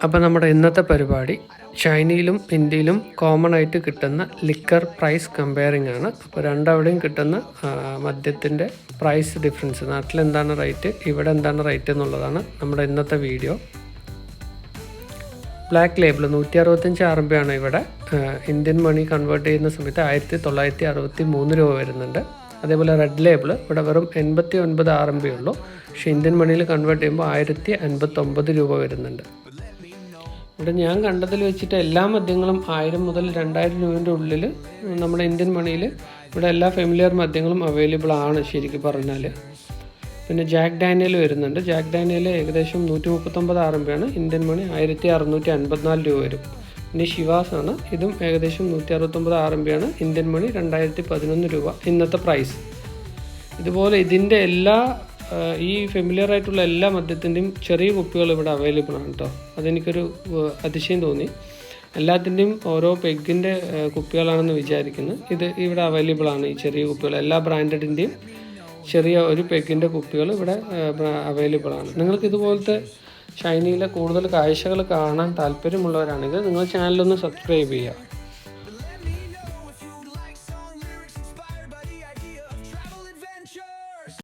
അപ്പോൾ നമ്മുടെ ഇന്നത്തെ പരിപാടി ചൈനയിലും ഇന്ത്യയിലും കോമൺ ആയിട്ട് കിട്ടുന്ന ലിക്കർ പ്രൈസ് കമ്പയറിംഗ് ആണ്. അപ്പോൾ രണ്ടവിടെയും കിട്ടുന്ന മദ്യത്തിൻ്റെ പ്രൈസ് ഡിഫറൻസ്, നാട്ടിൽ എന്താണ് റേറ്റ്, ഇവിടെ എന്താണ് റേറ്റ് എന്നുള്ളതാണ് നമ്മുടെ ഇന്നത്തെ വീഡിയോ. ബ്ലാക്ക് ലേബിൾ 165 RMB ആണ് ഇവിടെ. ഇന്ത്യൻ മണി കൺവേർട്ട് ചെയ്യുന്ന സമയത്ത് 1963 രൂപ വരുന്നുണ്ട്. അതേപോലെ റെഡ് ലേബിൾ ഇവിടെ വെറും 89 RMB ഉള്ളൂ, പക്ഷേ ഇന്ത്യൻ മണിയിൽ കൺവേർട്ട് ചെയ്യുമ്പോൾ 1059 രൂപ വരുന്നുണ്ട്. ഇവിടെ ഞാൻ കണ്ടതിൽ വെച്ചിട്ട് എല്ലാ മദ്യങ്ങളും 1000 മുതൽ 2000 രൂപേൻ്റെ ഉള്ളിൽ നമ്മുടെ ഇന്ത്യൻ മണിയിൽ ഇവിടെ എല്ലാ ഫെമിലിയർ മദ്യങ്ങളും അവൈലബിൾ ആണ് ശരിക്കും പറഞ്ഞാൽ. പിന്നെ ജാക്ക് ഡാനിയൽ വരുന്നുണ്ട്. ജാക്ക് ഡാനിയൽ ഏകദേശം 139 RMB ആണ്, ഇന്ത്യൻ മണി 1654 രൂപ വരും. പിന്നെ ഷിവാസ് ആണ്, ഇതും ഏകദേശം 169 RMB ആണ്, ഇന്ത്യൻ മണി 2011 രൂപ ഇന്നത്തെ പ്രൈസ്. ഇതുപോലെ ഇതിൻ്റെ എല്ലാ ഈ ഫെമിലിയർ ആയിട്ടുള്ള എല്ലാ മദ്യത്തിൻ്റെയും ചെറിയ കുപ്പികൾ ഇവിടെ അവൈലബിൾ ആണ് കേട്ടോ. അതെനിക്കൊരു അതിശയം തോന്നി. എല്ലാത്തിൻ്റെയും ഓരോ പെഗിൻ്റെ കുപ്പികളാണെന്ന് വിചാരിക്കുന്നു. ഇത് ഇവിടെ അവൈലബിൾ ആണ്, ഈ ചെറിയ കുപ്പികൾ എല്ലാ ബ്രാൻഡഡിൻ്റെയും ചെറിയ ഒരു പെഗിൻ്റെ കുപ്പികൾ ഇവിടെ അവൈലബിൾ ആണ്. നിങ്ങൾക്ക് ഇതുപോലത്തെ ചൈനയിലെ കൂടുതൽ കാഴ്ചകൾ കാണാൻ താല്പര്യമുള്ളവരാണെങ്കിൽ നിങ്ങൾ ചാനലൊന്ന് സബ്സ്ക്രൈബ് ചെയ്യുക.